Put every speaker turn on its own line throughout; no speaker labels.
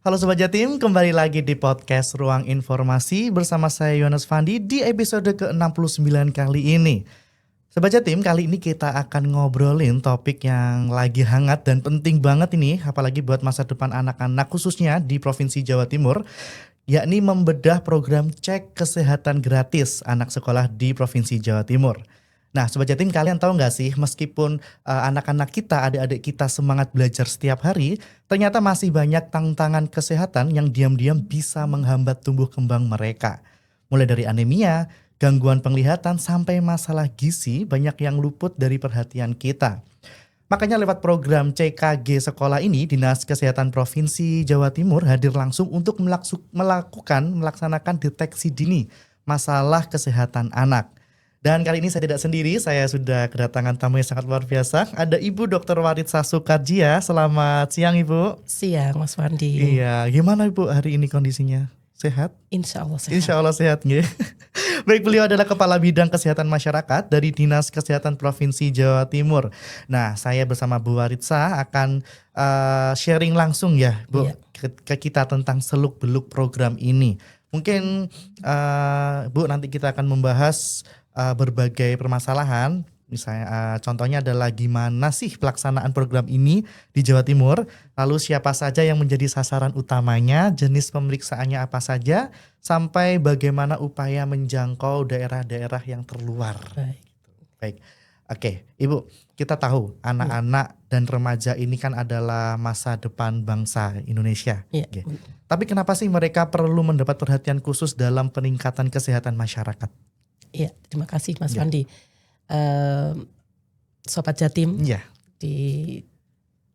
Halo Sobat Jatim, kembali lagi di podcast Ruang Informasi bersama saya Yohanes Fandi di episode ke-69 kali ini. Sobat Jatim, kali ini kita akan ngobrolin topik yang lagi hangat dan penting banget ini, apalagi buat masa depan anak-anak khususnya di Provinsi Jawa Timur, yakni membedah program cek kesehatan gratis anak sekolah di Provinsi Jawa Timur. Nah Sobat Jatim, kalian tahu gak sih meskipun anak-anak kita, adik-adik kita semangat belajar setiap hari, ternyata masih banyak tantangan kesehatan yang diam-diam bisa menghambat tumbuh kembang mereka. Mulai dari anemia, gangguan penglihatan, sampai masalah gizi banyak yang luput dari perhatian kita. Makanya lewat program CKG sekolah ini, Dinas Kesehatan Provinsi Jawa Timur hadir langsung untuk melaksanakan deteksi dini masalah kesehatan anak. Dan kali ini saya tidak sendiri, saya sudah kedatangan tamu yang sangat luar biasa. Ada Ibu Dr. Waritsa Sukarjia. Selamat siang Ibu.
Siang Mas Fandi.
Iya, gimana Ibu hari ini kondisinya? Sehat?
Insya Allah sehat.
Insya Allah sehat. Baik, beliau adalah Kepala Bidang Kesehatan Masyarakat dari Dinas Kesehatan Provinsi Jawa Timur. Nah, saya bersama Bu Waritsa akan sharing langsung ya Bu, ke kita tentang seluk-beluk program ini. Mungkin Bu, nanti kita akan membahas berbagai permasalahan, misalnya contohnya adalah gimana sih pelaksanaan program ini di Jawa Timur, lalu siapa saja yang menjadi sasaran utamanya, jenis pemeriksaannya apa saja, sampai bagaimana upaya menjangkau daerah-daerah yang terluar. Baik. Oke, Ibu, kita tahu anak-anak dan remaja ini kan adalah masa depan bangsa Indonesia.
Oke.
Tapi kenapa sih mereka perlu mendapat perhatian khusus dalam peningkatan kesehatan masyarakat?
Iya, terima kasih Mas Fandi. Sobat Jatim, di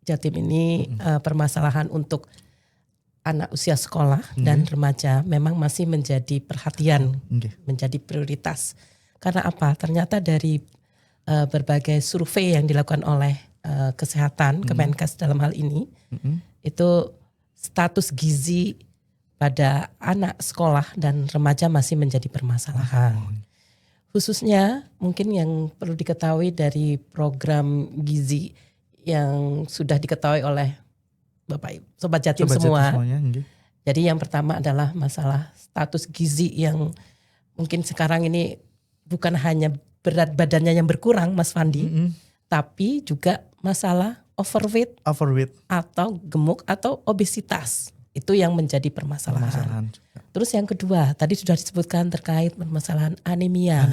Jatim ini permasalahan untuk anak usia sekolah dan remaja memang masih menjadi perhatian, menjadi prioritas. Karena apa? Ternyata dari berbagai survei yang dilakukan oleh kesehatan, Kemenkes dalam hal ini, itu status gizi pada anak sekolah dan remaja masih menjadi permasalahan. Khususnya mungkin yang perlu diketahui dari program gizi yang sudah diketahui oleh Bapak Ibu, Sobat Jatim semua. Jadi yang pertama adalah masalah status gizi yang mungkin sekarang ini bukan hanya berat badannya yang berkurang Mas Fandi, tapi juga masalah overweight atau gemuk atau obesitas. Itu yang menjadi permasalahan. Terus yang kedua, tadi sudah disebutkan terkait permasalahan anemia.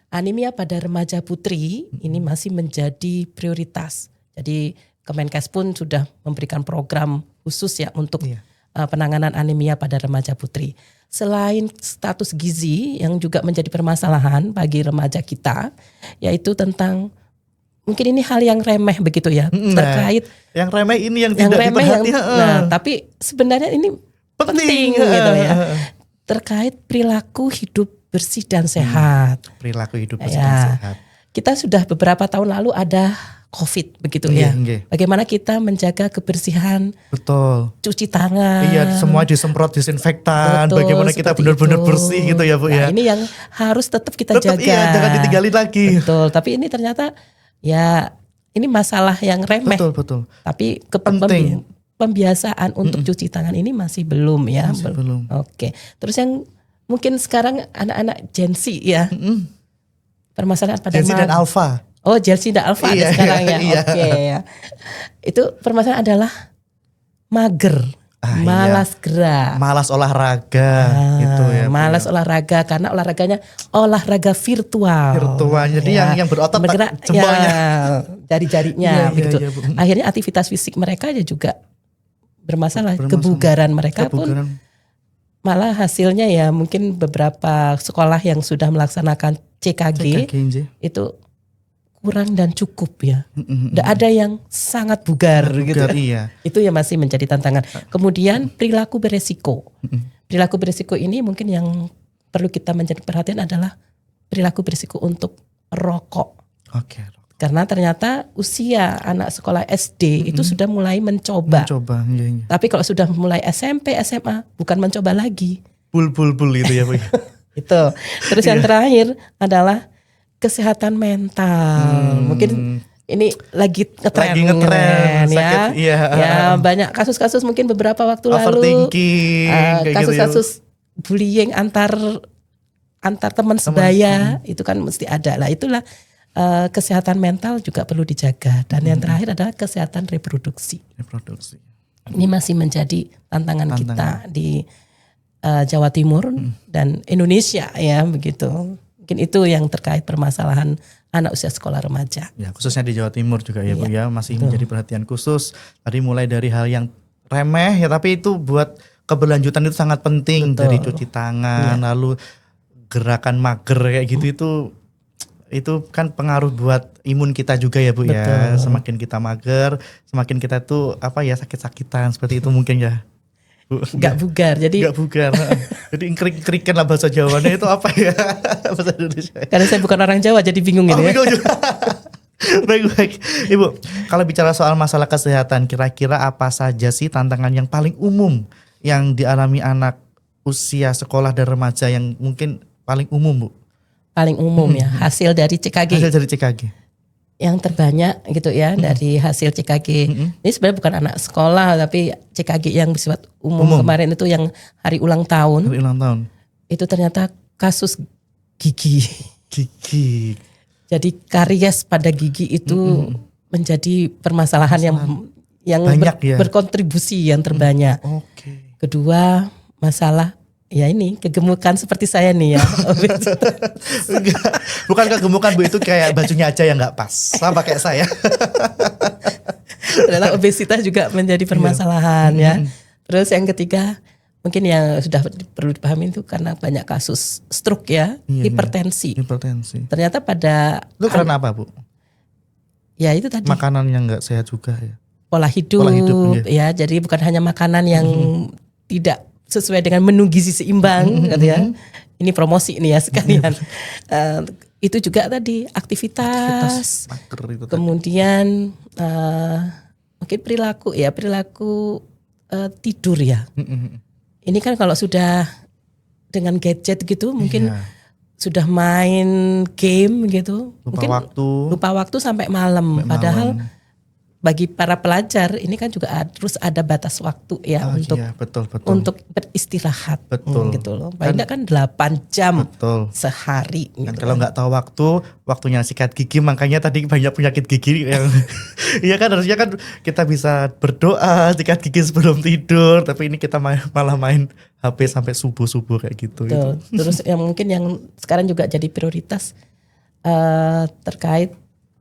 Anemia pada remaja putri ini masih menjadi prioritas. Jadi Kemenkes pun sudah memberikan program khusus ya untuk penanganan anemia pada remaja putri. Selain status gizi yang juga menjadi permasalahan bagi remaja kita, yaitu tentang mungkin ini hal yang remeh begitu ya, terkait
yang remeh ini yang tidak diperhatikan.
Nah, tapi sebenarnya ini penting gitu ya. Terkait perilaku hidup bersih dan sehat.
Perilaku hidup bersih dan sehat.
Kita sudah beberapa tahun lalu ada COVID begitu ya. Bagaimana kita menjaga kebersihan?
Betul.
Cuci tangan.
Iya, semua disemprot disinfektan. Betul, bagaimana kita benar-benar bersih gitu ya Bu ya.
Ini yang harus tetap kita jaga.
Iya, jangan ditinggalin lagi.
Betul. Tapi ini ternyata ya ini masalah yang remeh.
Betul.
Tapi pembiasaan untuk cuci tangan ini masih belum ya.
Belum.
Oke. Terus yang mungkin sekarang anak-anak Gen Z ya. Permasalahan pada
Gen Z dan Alpha.
Oh, Gen Z dan Alpha ada sekarang ya. Oke ya. Itu permasalahan adalah mager. Malas gerak,
malas olahraga gitu ya.
Malas olahraga karena olahraganya olahraga virtual.
Jadi yang berotot
bergerak jempolnya, jari-jarinya begitu. Akhirnya aktivitas fisik mereka juga bermasalah. Kebugaran mereka pun malah hasilnya ya mungkin beberapa sekolah yang sudah melaksanakan CKG itu kurang dan cukup ya. Tidak ada yang sangat bugar gitu.
Iya.
Itu yang masih menjadi tantangan. Kemudian perilaku beresiko. Perilaku beresiko ini mungkin yang perlu kita menjadi perhatian adalah perilaku beresiko untuk rokok. Karena ternyata usia anak sekolah SD itu sudah mulai mencoba. Tapi kalau sudah mulai SMP, SMA bukan mencoba lagi.
Bul itu ya Bu.
Itu. Terus yang terakhir adalah kesehatan mental. Mungkin ini lagi ngetren
sakit,
ya. Ya, banyak kasus-kasus mungkin beberapa waktu lalu.
Overthinking,
kasus-kasus bullying antar teman sebaya itu kan mesti ada lah. Itulah kesehatan mental juga perlu dijaga. Dan yang terakhir adalah kesehatan reproduksi. Ini masih menjadi tantangan kita di Jawa Timur dan Indonesia ya begitu. Mungkin itu yang terkait permasalahan anak usia sekolah remaja.
Ya, khususnya di Jawa Timur juga ya Bu ya, masih menjadi perhatian khusus. Tadi mulai dari hal yang remeh ya, tapi itu buat keberlanjutan itu sangat penting. Dari cuci tangan, lalu gerakan mager kayak gitu itu kan pengaruh buat imun kita juga ya Bu ya. Semakin kita mager, semakin kita tuh sakit-sakitan seperti itu mungkin ya.
Gak bugar, jadi
kering-kerikan lah bahasa Jawanya itu apa ya bahasa Indonesia.
Karena saya bukan orang Jawa jadi bingung ini.
Baik. Ibu, kalau bicara soal masalah kesehatan, kira-kira apa saja sih tantangan yang paling umum yang dialami anak usia sekolah dan remaja yang mungkin paling umum Bu?
Paling umum ya, hasil dari CKG. Yang terbanyak gitu ya dari hasil CKG. Ini sebenarnya bukan anak sekolah tapi CKG yang bersifat umum. Kemarin itu yang hari ulang tahun. Itu ternyata kasus gigi. Jadi karies pada gigi itu menjadi permasalahan yang berkontribusi yang terbanyak. Kedua, masalah ya ini kegemukan seperti saya nih ya.
Bukan kegemukan Bu, itu kayak bajunya aja yang nggak pas sama kayak saya.
Adalah obesitas juga menjadi permasalahan ya. Terus yang ketiga mungkin yang sudah perlu dipahami itu karena banyak kasus stroke ya, hipertensi. Ternyata pada
itu karena apa Bu?
Ya itu tadi.
Makanan yang nggak sehat juga ya.
Pola hidup ya. Jadi bukan hanya makanan yang tidak sesuai dengan menu gizi seimbang gitu ya. Ini promosi nih ya sekalian. Itu juga tadi aktivitas kemudian mungkin perilaku tidur ya. Ini kan kalau sudah dengan gadget gitu mungkin sudah main game gitu, lupa waktu sampai malam. Padahal bagi para pelajar ini kan juga harus ada batas waktu ya untuk beristirahat gitu loh. Paling enggak kan 8 jam sehari gitu.
Kalau nggak tahu waktunya sikat gigi, makanya tadi banyak penyakit gigi yang iya kan harusnya kan kita bisa berdoa sikat gigi sebelum tidur, tapi ini kita malah main HP sampai subuh kayak gitu.
Terus yang mungkin yang sekarang juga jadi prioritas terkait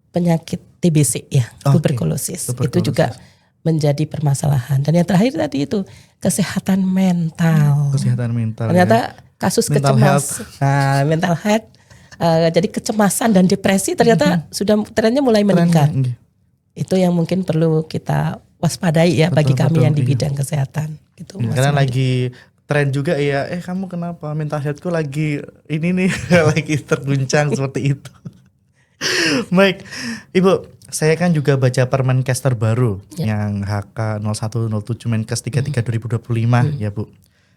penyakit TBC ya, tuberkulosis. Itu juga menjadi permasalahan. Dan yang terakhir tadi itu kesehatan mental. Ternyata kasus mental health. Jadi kecemasan dan depresi ternyata sudah trennya mulai meningkat. Itu yang mungkin perlu kita waspadai ya bagi kami yang di bidang kesehatan. Gitu.
Karena lagi tren juga ya, kamu kenapa mental healthku lagi ini nih lagi terguncang seperti itu. Baik, Ibu, saya kan juga baca Permenkes terbaru yang HK 0107 Menkes 33 2025 ya Bu.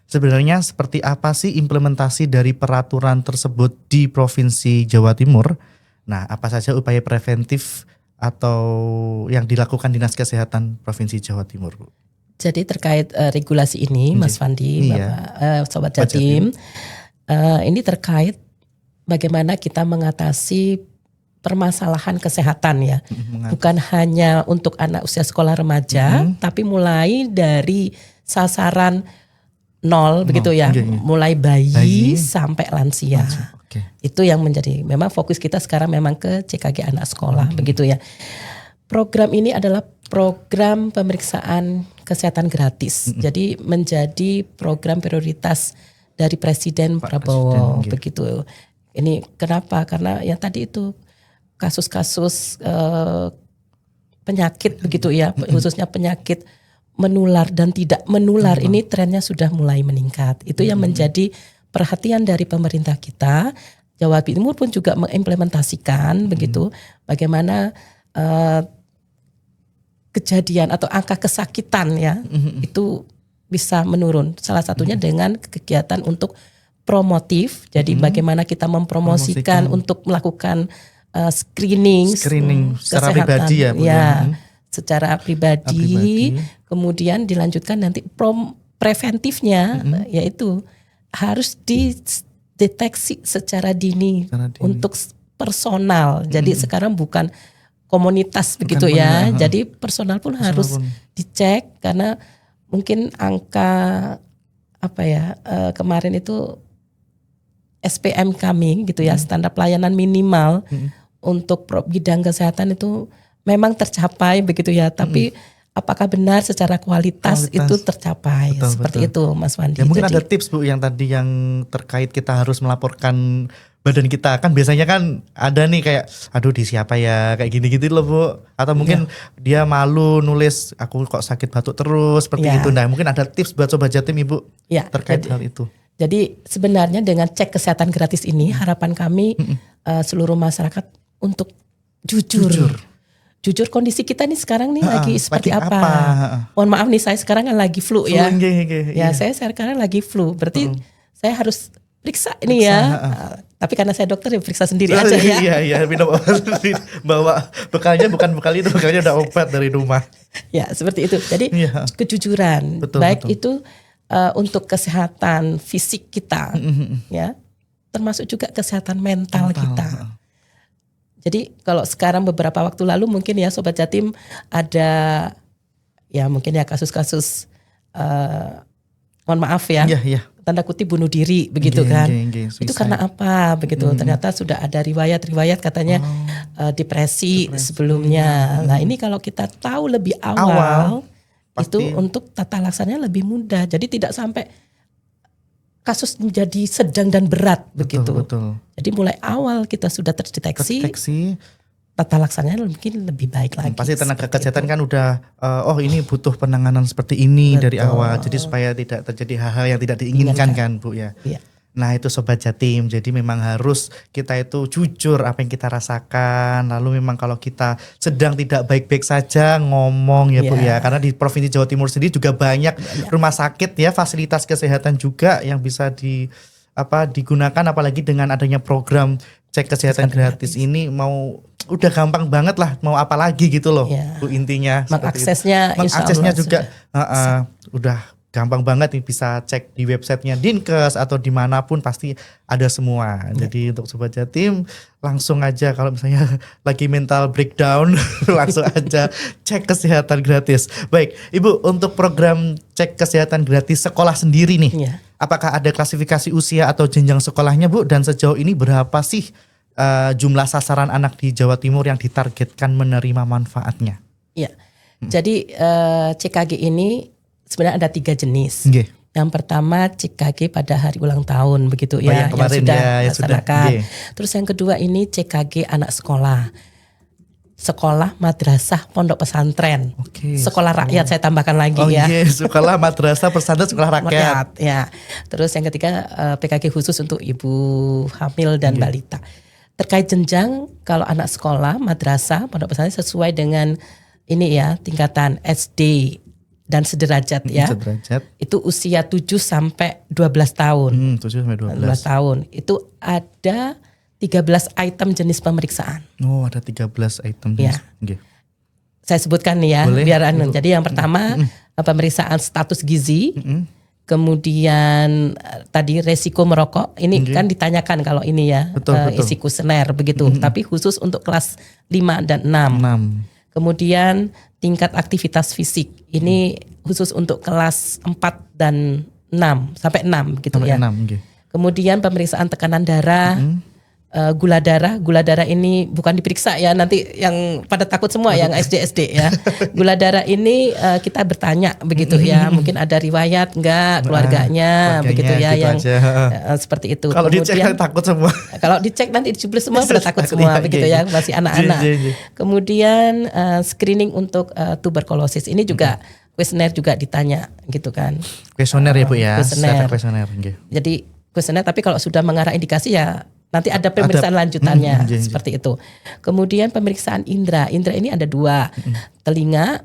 Sebenarnya seperti apa sih implementasi dari peraturan tersebut di Provinsi Jawa Timur? Nah, apa saja upaya preventif atau yang dilakukan Dinas Kesehatan Provinsi Jawa Timur Bu?
Jadi terkait regulasi ini Mas Fandi, Bapak, Sobat Jatim, ini terkait bagaimana kita mengatasi permasalahan kesehatan ya, bukan hanya untuk anak usia sekolah remaja, tapi mulai dari sasaran 0 begitu ya, mulai bayi sampai lansia. Itu yang menjadi memang fokus kita sekarang memang ke CKG anak sekolah begitu ya. Program ini adalah program pemeriksaan kesehatan gratis, jadi menjadi program prioritas dari Presiden Prabowo begitu. Ini kenapa? Karena yang tadi itu kasus-kasus penyakit begitu ya, khususnya penyakit menular dan tidak menular ini trennya sudah mulai meningkat. Itu yang menjadi perhatian dari pemerintah kita. Jawa Timur pun juga mengimplementasikan begitu bagaimana kejadian atau angka kesakitan ya itu bisa menurun. Salah satunya dengan kegiatan untuk promotif. Jadi bagaimana kita mempromosikan untuk melakukan screening
secara
kesehatan,
pribadi ya, Bu, ya.
Secara pribadi, kemudian dilanjutkan nanti preventifnya, yaitu harus dideteksi secara dini untuk personal. Jadi sekarang bukan komunitas begitu ya. Jadi personal pun harus dicek, karena mungkin angka kemarin itu SPM kami gitu ya, standar pelayanan minimal untuk bidang kesehatan itu memang tercapai begitu ya, tapi apakah benar secara kualitas itu tercapai? Seperti itu, Mas Fandi.
Ya, mungkin ada tips, Bu, yang tadi yang terkait kita harus melaporkan badan kita. Kan biasanya kan ada nih kayak, aduh di siapa ya, kayak gini-gitu loh, Bu. Atau mungkin dia malu nulis, aku kok sakit batuk terus, seperti itu. Nah, mungkin ada tips buat Sobat Jatim, Ibu, terkait hal itu.
Jadi sebenarnya dengan cek kesehatan gratis ini, harapan kami seluruh masyarakat untuk jujur kondisi kita nih sekarang nih lagi seperti apa. Mohon maaf nih, saya sekarang kan lagi flu ya. Saya sekarang lagi flu. Berarti saya harus periksa ini ya. Tapi karena saya dokter ya periksa sendiri aja ya.
Iya, minum obat. Bawa bekalnya bukan bekal itu, bekalnya udah obat dari rumah.
Ya, seperti itu. Jadi kejujuran. Baik itu untuk kesehatan fisik kita ya. Termasuk juga kesehatan mental kita. Jadi kalau sekarang beberapa waktu lalu mungkin ya Sobat Jatim ada ya mungkin ya kasus-kasus mohon maaf ya, tanda kutip bunuh diri begitu kan. Itu karena apa begitu? Ternyata sudah ada riwayat katanya depresi sebelumnya. Nah, ini kalau kita tahu lebih awal itu untuk tata laksananya lebih mudah. Jadi tidak sampai kasus menjadi sedang dan berat begitu.
Betul.
Jadi mulai awal kita sudah terdeteksi, tata laksananya mungkin lebih baik lagi.
Pasti tenaga kesehatan kan udah, ini butuh penanganan seperti ini dari awal. Jadi supaya tidak terjadi hal-hal yang tidak diinginkan kan, Bu ya. Iya. Nah, itu Sobat Jatim. Jadi memang harus kita itu jujur apa yang kita rasakan. Lalu memang kalau kita sedang tidak baik-baik saja ngomong ya, Bu ya. Karena di Provinsi Jawa Timur sendiri juga banyak rumah sakit ya, fasilitas kesehatan juga yang bisa digunakan, apalagi dengan adanya program cek kesehatan gratis ini, udah gampang banget lah, mau apa lagi gitu loh, Bu, intinya.
Mengaksesnya
juga udah gampang banget nih, bisa cek di websitenya Dinkes atau dimanapun pasti ada semua. Jadi untuk Sobat Jatim langsung aja kalau misalnya lagi mental breakdown langsung aja cek kesehatan gratis. Baik, Ibu, untuk program cek kesehatan gratis sekolah sendiri nih, apakah ada klasifikasi usia atau jenjang sekolahnya, Bu? Dan sejauh ini berapa sih jumlah sasaran anak di Jawa Timur yang ditargetkan menerima manfaatnya?
Iya, jadi CKG ini sebenarnya ada 3 jenis. Yang pertama CKG pada hari ulang tahun begitu ya, yang sudah dilaksanakan. Terus yang kedua ini CKG anak sekolah. Sekolah madrasah pondok pesantren. Sekolah rakyat saya tambahkan lagi ya.
Sekolah madrasah pesantren sekolah rakyat.
Ya. Terus yang ketiga PKG khusus untuk ibu hamil dan balita. Terkait jenjang, kalau anak sekolah madrasah pondok pesantren sesuai dengan ini ya, tingkatan SD dan sederajat ya. Itu usia 7 sampai 12 tahun.
7 sampai 12
tahun. Itu ada 13 item jenis pemeriksaan.
Oh, ada 13 item jenis.
Saya sebutkan nih ya, biar Jadi yang pertama pemeriksaan status gizi. Kemudian tadi resiko merokok. Ini kan ditanyakan kalau ini ya, isi kuesioner begitu. Tapi khusus untuk kelas 5 dan 6. Kemudian tingkat aktivitas fisik. Ini khusus untuk kelas 4 dan 6 sampai 6 gitu ya. Kemudian pemeriksaan tekanan darah, gula darah ini bukan diperiksa ya, nanti yang pada takut semua yang SD ya. Gula darah ini kita bertanya begitu ya, mungkin ada riwayat enggak keluarganya begitu ya, gitu yang seperti itu.
Kalau dicek takut semua.
Kalau dicek nanti dijublis semua pada takut semua begitu ya, masih anak-anak. Kemudian screening untuk tuberkulosis ini juga kuesioner juga ditanya gitu kan.
Kuesioner ya, Bu ya.
Kuesioner. Jadi kuesioner, tapi kalau sudah mengarah indikasi ya nanti ada pemeriksaan lanjutannya seperti itu. Kemudian pemeriksaan indera. Indera ini ada 2, telinga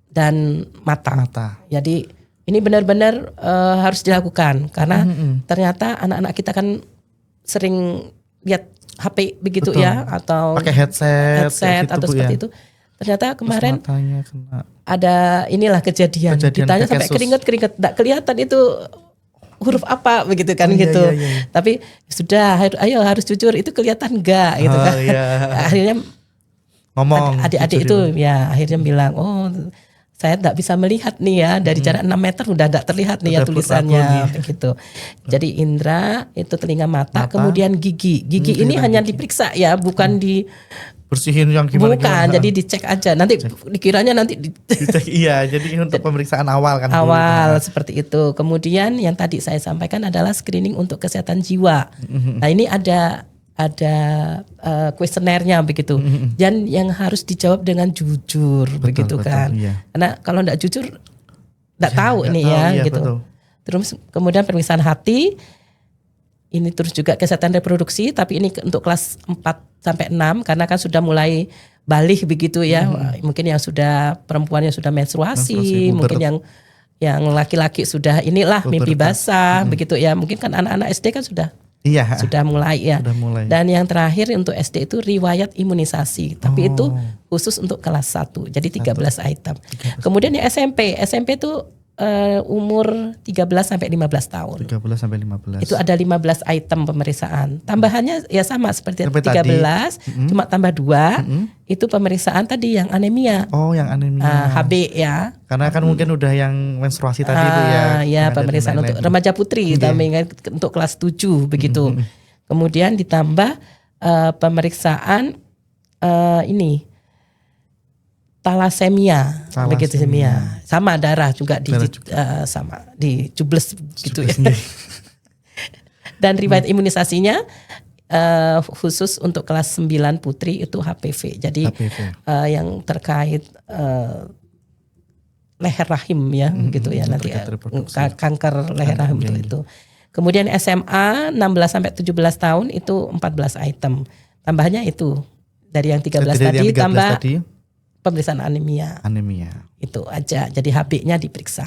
dan mata. Jadi ini benar-benar harus dilakukan karena ternyata anak-anak kita kan sering lihat HP begitu
Betul.
ya, atau
pakai headset
atau seperti itu. Ternyata kemarin
kena.
ada inilah kejadian ditanya sampai keringet enggak kelihatan itu huruf apa begitu kan gitu.
Iya.
Tapi sudah, ayo harus jujur, itu kelihatan enggak gitu kan.
Iya.
Akhirnya
ngomong
adik-adik itu ya akhirnya bilang, oh saya tidak bisa melihat nih ya, dari jarak 6 meter udah tidak terlihat nih ya tulisannya begitu. Jadi indera itu telinga, mata, kemudian gigi ini hanya diperiksa ya, bukan di
bersihin yang gimana.
Bukan, jadi dicek aja. Nanti dikiranya nanti
dicek. Iya, jadi untuk pemeriksaan awal kan.
Awal seperti itu. Kemudian yang tadi saya sampaikan adalah screening untuk kesehatan jiwa. Nah, ini ada kuesionernya begitu. Dan yang harus dijawab dengan jujur, begitu kan. Iya. Karena kalau enggak jujur enggak tahu ini ya gitu. Betul. Terus kemudian pemeriksaan hati. Ini terus juga kesehatan reproduksi, tapi ini untuk kelas 4 sampai 6 karena kan sudah mulai balik begitu ya. Mungkin yang sudah perempuannya sudah menstruasi, mungkin yang laki-laki sudah inilah mimpi basah begitu ya. Mungkin kan anak-anak SD kan sudah mulai ya. Dan yang terakhir untuk SD itu riwayat imunisasi, tapi itu khusus untuk kelas 1. Jadi 13 item. Kemudian yang SMP itu umur 13 sampai 15 tahun. 13 sampai 15. Itu ada 15 item pemeriksaan. Tambahannya ya sama seperti 13, cuma tambah 2. Itu pemeriksaan tadi yang anemia.
Oh, yang anemia.
HB ya.
Karena kan mungkin udah yang menstruasi tadi itu ya.
Ya, pemeriksaan untuk remaja putri, untuk kelas 7 begitu. Kemudian ditambah pemeriksaan ini talasemia. Begitu semia. Sama darah juga sama dicubles gitu ya. Dan riwayat imunisasinya khusus untuk kelas 9 putri itu HPV. Jadi yang terkait leher rahim ya gitu ya, nanti kanker leher rahim itu. Kemudian SMA 16 sampai 17 tahun itu 14 item. Tambahnya itu dari yang 13 tadi tambah pemeriksaan anemia. Itu aja. Jadi HB-nya diperiksa.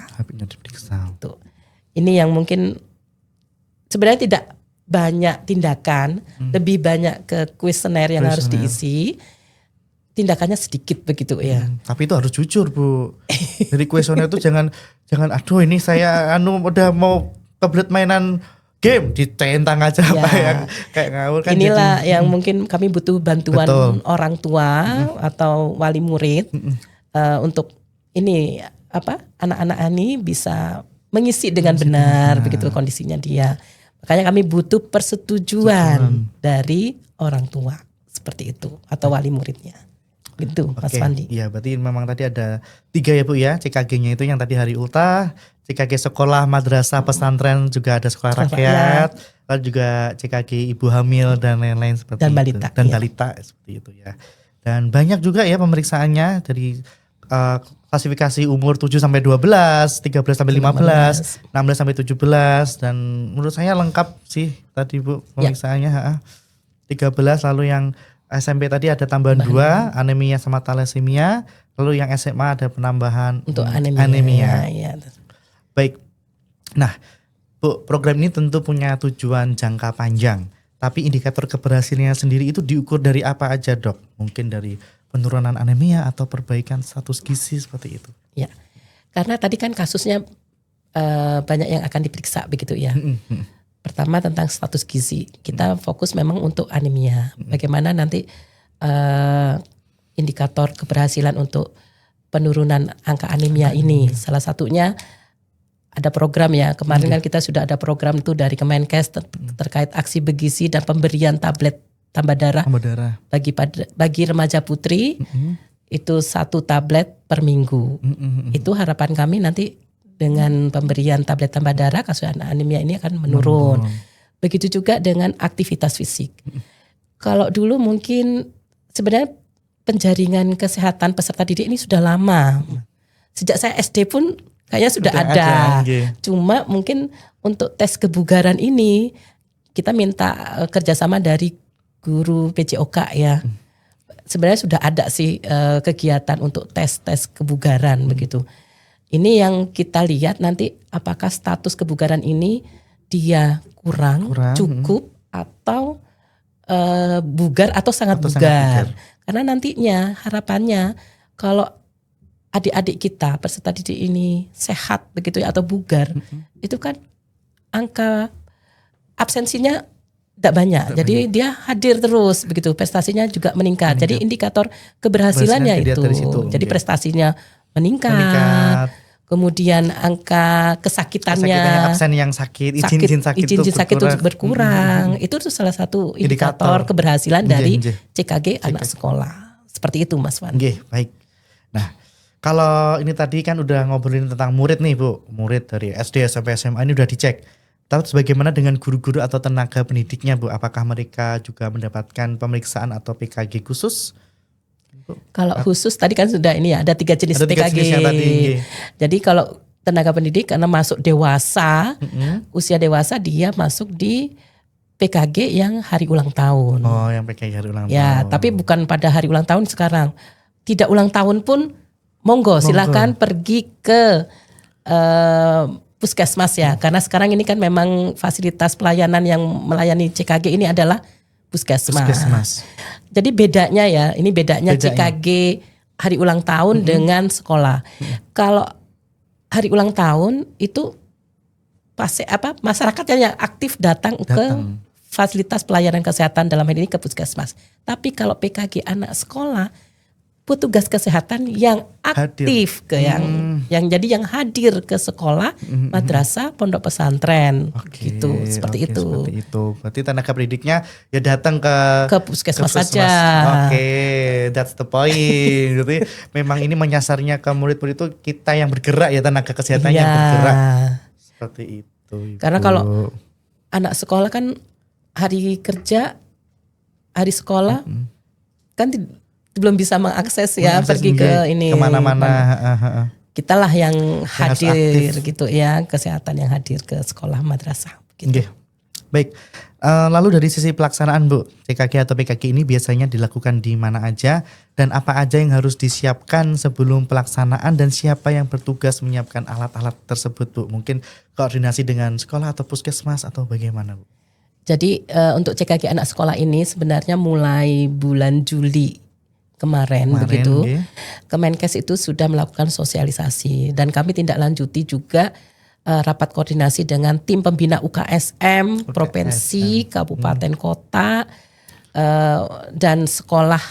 Tuh. Ini yang mungkin sebenarnya tidak banyak tindakan, lebih banyak ke kuesioner yang harus diisi. Tindakannya sedikit begitu ya.
Tapi itu harus jujur, Bu. Jadi kuesioner itu jangan aduh ini saya udah mau kebelet mainan game dicentang aja apa yang kayak ngawur kan.
Inilah yang mungkin kami butuh bantuan orang tua atau wali murid untuk ini anak-anak ini bisa mengisi dengan benar begitu kondisinya dia. Makanya kami butuh persetujuan dari orang tua seperti itu atau wali muridnya. Gitu, Mas Fandi.
Iya, berarti memang tadi ada 3 ya Bu ya, CKG-nya itu yang tadi hari ultah, CKG sekolah, madrasah, pesantren, juga ada sekolah rakyat, lalu juga CKG ibu hamil dan lain-lain seperti itu.
Balita.
Dan balita seperti itu ya. Dan banyak juga ya pemeriksaannya dari klasifikasi umur 7 sampai 12, 13 sampai 15, 16 sampai 17 dan menurut saya lengkap sih tadi Bu pemeriksaannya. 13 lalu yang SMP tadi ada tambahan 2, anemia sama talasemia. Lalu yang SMA ada penambahan
untuk anemia. Ya.
Baik. Nah, Bu, program ini tentu punya tujuan jangka panjang. Tapi indikator keberhasilannya sendiri itu diukur dari apa aja, Dok? Mungkin dari penurunan anemia atau perbaikan status gizi seperti itu.
Ya. Karena tadi kan kasusnya banyak yang akan diperiksa begitu ya. Pertama tentang status gizi, kita fokus memang untuk anemia. Bagaimana nanti indikator keberhasilan untuk penurunan angka anemia ini. Salah satunya ada program ya, kemarin kan kita sudah ada program itu dari Kemenkes terkait aksi bergizi dan pemberian tablet tambah darah. Bagi remaja putri itu 1 tablet per minggu. Itu harapan kami nanti dengan pemberian tablet tambah darah kasus anemia ini akan menurun. Begitu juga dengan aktivitas fisik. Kalau dulu mungkin sebenarnya penjaringan kesehatan peserta didik ini sudah lama. Sejak saya SD pun kayaknya sudah ada. Cuma mungkin untuk tes kebugaran ini kita minta kerjasama dari guru PJOK ya. Sebenarnya sudah ada sih kegiatan untuk tes kebugaran begitu. Ini yang kita lihat nanti apakah status kebugaran ini dia kurang cukup atau bugar atau sangat bugar. Karena nantinya harapannya kalau adik-adik kita peserta didik ini sehat begitu ya atau bugar, itu kan angka absensinya tidak banyak. Jadi dia hadir terus begitu, prestasinya juga meningkat. Jadi indikator keberhasilannya itu. Jadi prestasinya meningkat. Kemudian angka kesakitannya,
absen yang sakit, izin sakit itu berkurang.
Itu tuh salah satu indikator keberhasilan dari CKG anak sekolah. Seperti itu Mas Wan.
Baik. Nah, kalau ini tadi kan udah ngobrolin tentang murid nih Bu, murid dari SD sampai SMA ini udah dicek. Tapi bagaimana dengan guru-guru atau tenaga pendidiknya Bu? Apakah mereka juga mendapatkan pemeriksaan atau PKG khusus?
Kalau khusus tadi kan sudah ini ya, ada 3 jenis PKG. Jadi kalau tenaga pendidik karena masuk dewasa, usia dewasa dia masuk di PKG yang hari ulang tahun.
Oh, yang PKG hari ulang tahun.
Ya, tapi bukan pada hari ulang tahun sekarang. Tidak ulang tahun pun monggo. Silakan pergi ke puskesmas ya. Karena sekarang ini kan memang fasilitas pelayanan yang melayani CKG ini adalah puskesmas. Jadi bedanya ya, ini bedanya CKG hari ulang tahun dengan sekolah. Kalau hari ulang tahun itu pasti masyarakatnya yang aktif datang ke fasilitas pelayanan kesehatan, dalam hal ini ke puskesmas. Tapi kalau PKG anak sekolah, petugas kesehatan yang aktif yang jadi yang hadir ke sekolah, madrasah, pondok pesantren, gitu seperti itu.
Berarti tenaga pendidiknya ya datang ke
puskesmas saja.
That's the point. Jadi memang ini menyasarnya ke murid-murid itu kita yang bergerak ya, tenaga kesehatan yang bergerak. Seperti itu.
Karena kalau anak sekolah kan hari kerja, hari sekolah kan belum bisa mengakses ya, pergi ke ini
kemana-mana.
Kita lah yang hadir gitu ya, kesehatan yang hadir ke sekolah madrasah. Gitu.
Baik, lalu dari sisi pelaksanaan Bu, CKG atau PKG ini biasanya dilakukan di mana aja dan apa aja yang harus disiapkan sebelum pelaksanaan dan siapa yang bertugas menyiapkan alat-alat tersebut Bu? Mungkin koordinasi dengan sekolah atau puskesmas atau bagaimana Bu?
Jadi untuk CKG anak sekolah ini sebenarnya mulai bulan Juli kemarin begitu, Kemenkes itu sudah melakukan sosialisasi dan kami tindak lanjuti juga rapat koordinasi dengan tim pembina UKSM, provinsi, kabupaten, kota, dan sekolah,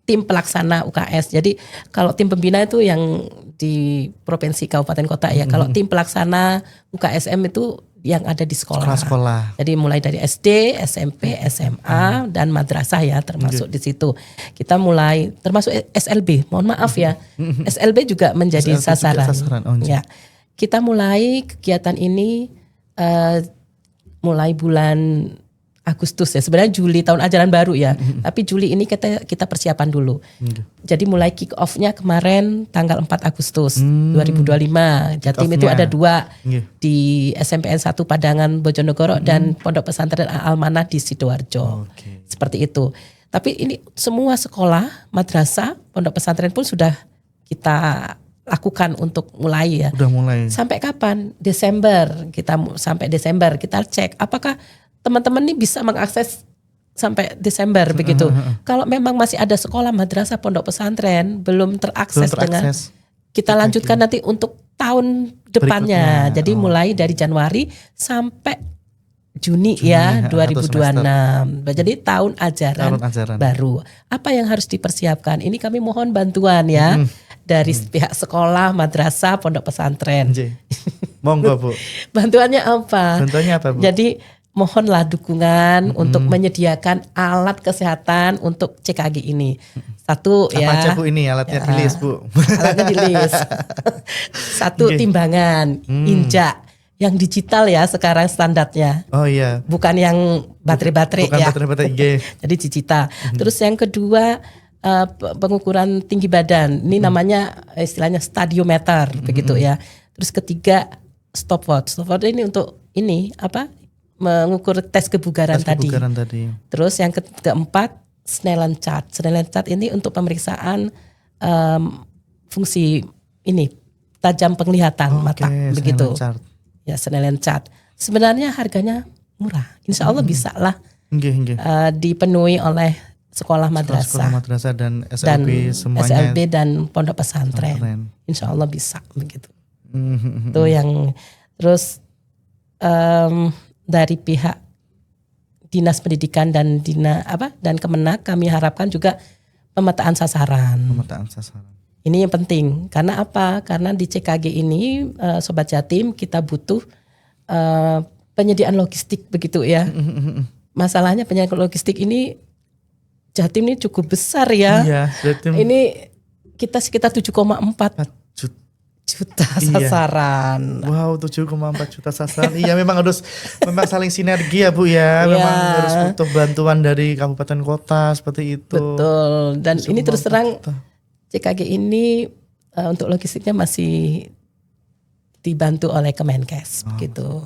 tim pelaksana UKS. Jadi kalau tim pembina itu yang di provinsi, kabupaten, kota ya. Kalau tim pelaksana UKSM itu yang ada di sekolah. Jadi mulai dari SD, SMP, SMA dan madrasah ya termasuk di situ. Kita mulai termasuk SLB. Mohon maaf ya. SLB juga menjadi sasaran. Ya. Kita mulai kegiatan ini mulai bulan Agustus ya. Sebenarnya Juli tahun ajaran baru ya. Tapi Juli ini kita persiapan dulu. Jadi mulai kick off-nya kemarin tanggal 4 Agustus 2025. Jatim itu ada 2 di SMPN 1 Padangan Bojonegoro dan Pondok Pesantren Al-Manah di Sidoarjo. Seperti itu. Tapi ini semua sekolah, madrasah, pondok pesantren pun sudah kita lakukan untuk mulai ya.
Udah mulai.
Sampai kapan? Sampai Desember kita cek apakah teman-teman ini bisa mengakses sampai Desember begitu. Kalau memang masih ada sekolah, madrasah, pondok pesantren belum terakses dengan kita lanjutkan nanti untuk tahun depannya. Berikutnya. Jadi mulai dari Januari sampai Juni ya 2026. Jadi tahun ajaran baru. Apa yang harus dipersiapkan? Ini kami mohon bantuan ya dari pihak sekolah, madrasah, pondok pesantren.
Monggo Bu.
Bantuannya apa?
Bu?
Jadi mohonlah dukungan untuk menyediakan alat kesehatan untuk CKG ini. Satu
apa aja Bu ini alatnya di list Bu?
Alatnya di list. Satu timbangan, injak. Yang digital ya sekarang standarnya.
Oh iya.
Bukan yang baterai-baterai ya.
Bukan baterai.
Jadi digital. Terus yang kedua pengukuran tinggi badan. Ini namanya istilahnya stadiometer begitu ya. Terus ketiga stopwatch. Stopwatch ini untuk mengukur tes kebugaran tadi. Terus yang keempat Snellen chart. Snellen chart ini untuk pemeriksaan fungsi ini tajam penglihatan mata begitu. Ya Snellen chart. Sebenarnya harganya murah. Insya Allah bisa lah dipenuhi oleh sekolah madrasah
dan SLB semuanya.
SLB dan pondok pesantren. Insya Allah bisa begitu. Itu yang terus dari pihak Dinas Pendidikan dan dan Kemenak kami harapkan juga pemetaan sasaran. Ini yang penting karena apa? Karena di CKG ini Sobat Jatim kita butuh penyediaan logistik begitu ya. Masalahnya penyediaan logistik ini Jatim ini cukup besar ya.
Iya, Jatim.
Ini kita sekitar 7,4 juta sasaran.
Wow, 7,4 juta sasaran. Iya, memang saling sinergi ya Bu ya. Memang harus butuh bantuan dari kabupaten kota seperti itu.
Betul. Dan ini terus terang CKG ini untuk logistiknya masih dibantu oleh Kemenkes gitu.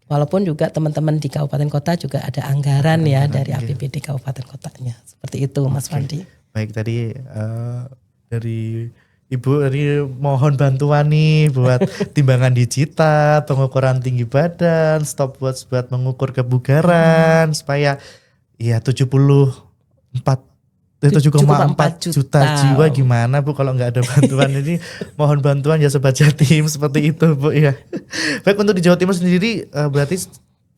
Walaupun juga teman-teman di kabupaten kota juga ada anggaran dari APBD kabupaten kotanya. Seperti itu Mas Fandi.
Baik, tadi dari Ibu mohon bantuan nih buat timbangan digital, pengukuran tinggi badan, stopwatch buat mengukur kebugaran supaya 7,4 juta jiwa gimana Bu kalau nggak ada bantuan ini. Mohon bantuan ya Sobat Jatim seperti itu Bu ya. Baik, untuk di Jawa Timur sendiri berarti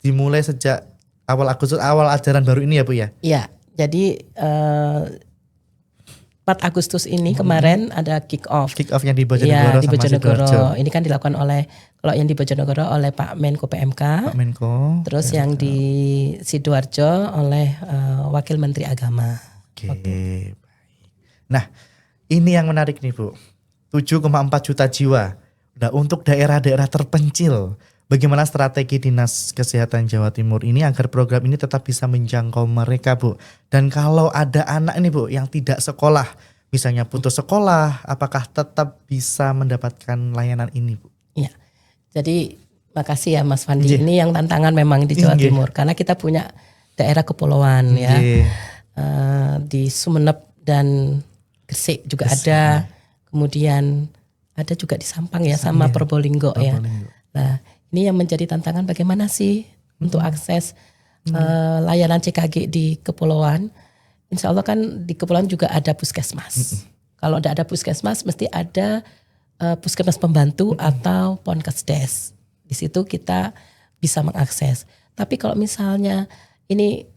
dimulai sejak awal Agustus, awal ajaran baru ini ya Bu ya?
Iya, jadi 4 Agustus ini kemarin ada kick off.
Kick off yang di Bojonegoro,
di Bojonegoro. Ini kan dilakukan kalau yang di Bojonegoro oleh Pak Menko PMK.
Pak Menko.
Terus yang di Sidoarjo oleh Wakil Menteri Agama.
Oke, baik. Nah, ini yang menarik nih Bu. 7,4 juta jiwa. Nah, untuk daerah-daerah terpencil, bagaimana strategi Dinas Kesehatan Jawa Timur ini agar program ini tetap bisa menjangkau mereka Bu? Dan kalau ada anak ini Bu yang tidak sekolah, misalnya putus sekolah, apakah tetap bisa mendapatkan layanan ini Bu?
Iya, jadi makasih ya Mas Fandi. Ini yang tantangan memang di Jawa Timur. Karena kita punya daerah kepulauan ya. Di Sumeneb dan Gresik juga ada. Kemudian ada juga di Sampang ya sama Probolinggo ya. Nah, ini yang menjadi tantangan bagaimana sih untuk akses layanan CKG di kepulauan. Insya Allah kan di kepulauan juga ada puskesmas. Kalau tidak ada puskesmas mesti ada puskesmas pembantu atau Ponkesdes. Di situ kita bisa mengakses. Tapi kalau misalnya ini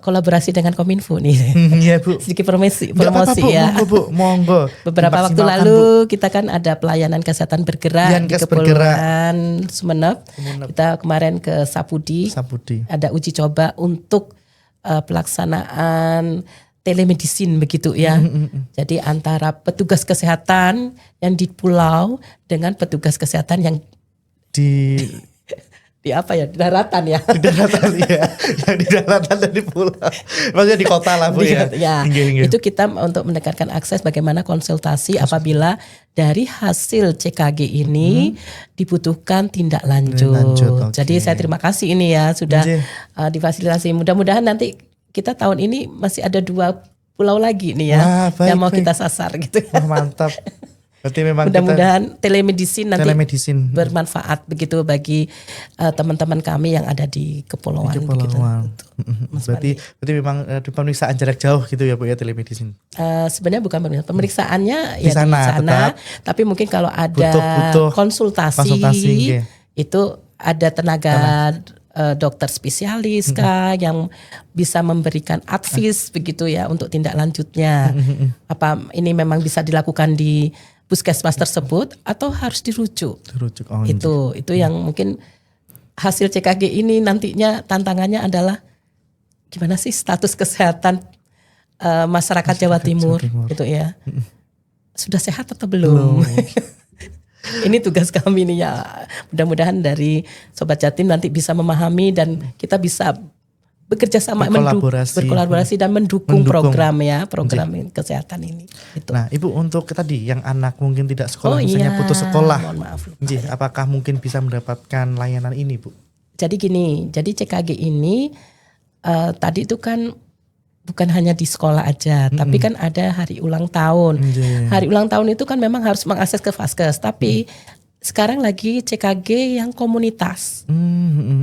kolaborasi dengan Kominfo nih.
Iya Bu.
Sedikit promosi
ya. Monggo.
Beberapa waktu lalu kita kan ada pelayanan kesehatan bergerak di Kepulauan Sumeneb. Kita kemarin ke Sapudi. Ada uji coba untuk pelaksanaan telemedicine begitu ya. Jadi antara petugas kesehatan yang di pulau dengan petugas kesehatan yang di daratan ya.
Di daratan ya. Yang di daratan dan di pulau. Maksudnya di kota lah Bu ya.
Itu kita untuk mendekatkan akses bagaimana konsultasi apabila dari hasil CKG ini dibutuhkan tindak lanjut. Jadi saya terima kasih ini ya sudah difasilitasi. Mudah-mudahan nanti kita tahun ini masih ada 2 pulau lagi nih ya. Yang mau kita sasar gitu.
Mantap. Berarti memang
mudah-mudahan telemedicine nanti bermanfaat begitu bagi teman-teman kami yang ada di kepulauan. Begitu.
Berarti memang pemeriksaan jarak jauh gitu ya Bu ya telemedicine.
Sebenarnya bukan pemeriksaannya di sana, tapi mungkin kalau ada butuh konsultasi itu ada tenaga dokter spesialis yang bisa memberikan advice begitu ya untuk tindak lanjutnya. Apa ini memang bisa dilakukan di puskesmas tersebut atau harus dirujuk. Itu yang mungkin hasil CKG ini nantinya tantangannya adalah gimana sih status kesehatan masyarakat Jawa Timur gitu ya. Sudah sehat atau belum? Ini tugas kami nih ya. Mudah-mudahan dari Sobat Jatim nanti bisa memahami dan kita bisa bekerja sama berkolaborasi dan mendukung program kesehatan ini. Gitu.
Nah, Ibu untuk tadi yang anak mungkin tidak sekolah, misalnya putus sekolah, apakah mungkin bisa mendapatkan layanan ini, Bu?
Jadi gini, CKG ini tadi itu kan bukan hanya di sekolah aja, tapi kan ada hari ulang tahun. Hari ulang tahun itu kan memang harus mengakses ke Vaskes, tapi sekarang lagi CKG yang komunitas.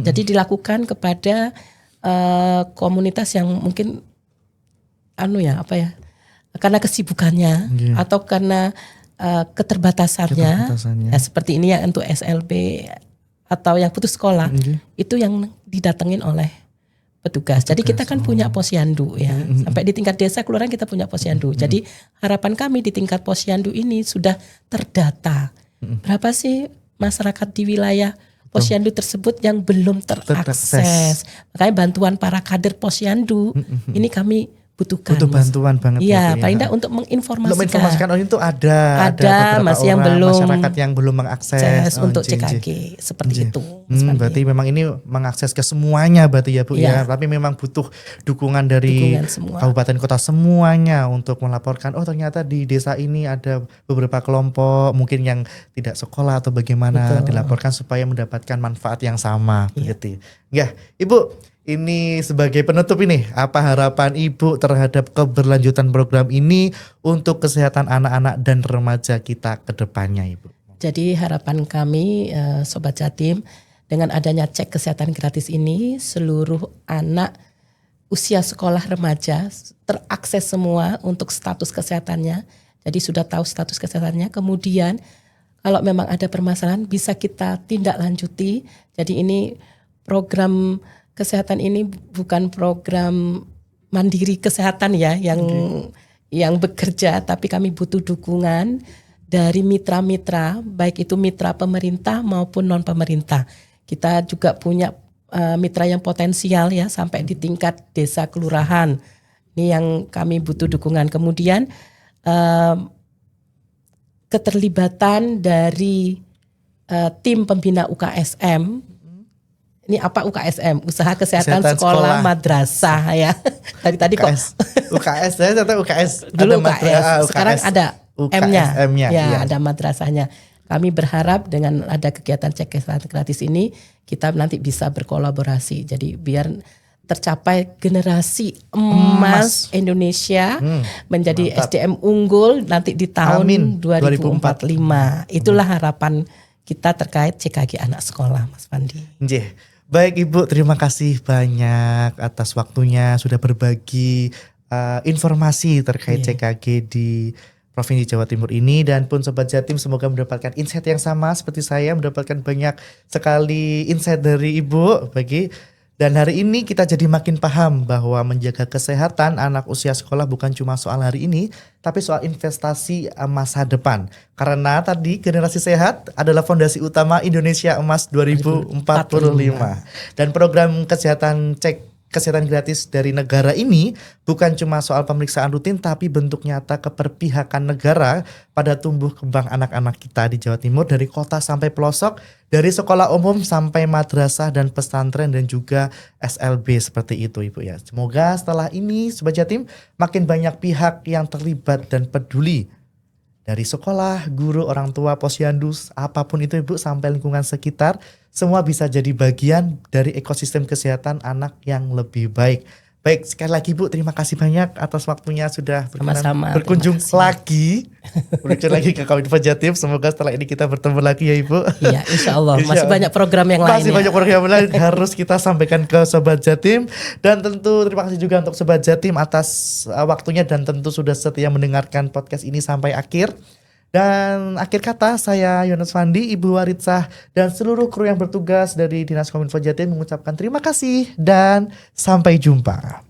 Jadi dilakukan kepada komunitas yang mungkin karena kesibukannya atau karena keterbatasannya. Ya, seperti ini ya untuk SLB atau yang putus sekolah itu yang didatengin oleh petugas. Jadi kita kan punya posyandu ya. Sampai di tingkat desa kelurahan kita punya posyandu. Jadi harapan kami di tingkat posyandu ini sudah terdata. Berapa sih masyarakat di wilayah posyandu tersebut yang belum terakses. Makanya bantuan para kader posyandu ini kami butuhkan. Butuh
bantuan banget.
Iya, paling tidak untuk menginformasikan.
Itu ada
masih yang belum
masyarakat yang belum mengakses
untuk CKG seperti itu.
Berarti memang ini mengakses ke semuanya berarti ya Bu ya. Tapi memang butuh dukungan dari kabupaten kota semuanya untuk melaporkan ternyata di desa ini ada beberapa kelompok mungkin yang tidak sekolah atau bagaimana dilaporkan supaya mendapatkan manfaat yang sama begitu. Ya, Ibu, ini sebagai penutup ini, apa harapan Ibu terhadap keberlanjutan program ini untuk kesehatan anak-anak dan remaja kita ke depannya, Ibu?
Jadi harapan kami Sobat Jatim, dengan adanya cek kesehatan gratis ini, seluruh anak usia sekolah remaja terakses semua untuk status kesehatannya. Jadi sudah tahu status kesehatannya, kemudian kalau memang ada permasalahan bisa kita tindak lanjuti. Jadi ini program kesehatan ini bukan program mandiri kesehatan ya yang bekerja, tapi kami butuh dukungan dari mitra-mitra, baik itu mitra pemerintah maupun non pemerintah. Kita juga punya mitra yang potensial ya sampai di tingkat desa kelurahan. Ini yang kami butuh dukungan. Kemudian keterlibatan dari tim pembina UKSM. Ini apa UKSM? Usaha Kesehatan Sekolah Madrasah ya. Tadi kok
UKS ya, ternyata UKS.
Dulu UKS. Sekarang ada M-nya.
Ya,
ada madrasahnya. Kami berharap dengan ada kegiatan cek kesehatan gratis ini kita nanti bisa berkolaborasi. Jadi biar tercapai generasi emas Indonesia menjadi SDM unggul nanti di tahun 2045. Itulah harapan kita terkait CKG anak sekolah, Mas Fandi.
Baik Ibu, terima kasih banyak atas waktunya sudah berbagi informasi terkait CKG di Provinsi Jawa Timur ini, dan pun Sobat Jatim semoga mendapatkan insight yang sama seperti saya mendapatkan banyak sekali insight dari Ibu dan hari ini kita jadi makin paham bahwa menjaga kesehatan anak usia sekolah bukan cuma soal hari ini, tapi soal investasi masa depan. Karena tadi generasi sehat adalah fondasi utama Indonesia Emas 2045. Dan program kesehatan gratis dari negara ini bukan cuma soal pemeriksaan rutin, tapi bentuk nyata keberpihakan negara pada tumbuh kembang anak-anak kita di Jawa Timur, dari kota sampai pelosok, dari sekolah umum sampai madrasah dan pesantren dan juga SLB seperti itu Ibu ya. Semoga setelah ini Sobat Jatim makin banyak pihak yang terlibat dan peduli, dari sekolah, guru, orang tua, posyandu, apapun itu Ibu, sampai lingkungan sekitar, semua bisa jadi bagian dari ekosistem kesehatan anak yang lebih baik. Baik, sekali lagi Bu, terima kasih banyak atas waktunya sudah berkunjung lagi. Berkunjung lagi ke Kominfo Jatim. Semoga setelah ini kita bertemu lagi ya Ibu.
Iya, insya Allah. Masih banyak program yang lain.
Banyak program yang lain harus kita sampaikan ke Sobat Jatim. Dan tentu terima kasih juga untuk Sobat Jatim atas waktunya dan tentu sudah setia mendengarkan podcast ini sampai akhir. Dan akhir kata, saya Yones Fandi, Ibu Waritsah, dan seluruh kru yang bertugas dari Dinas Kominfo Jatim mengucapkan terima kasih dan sampai jumpa.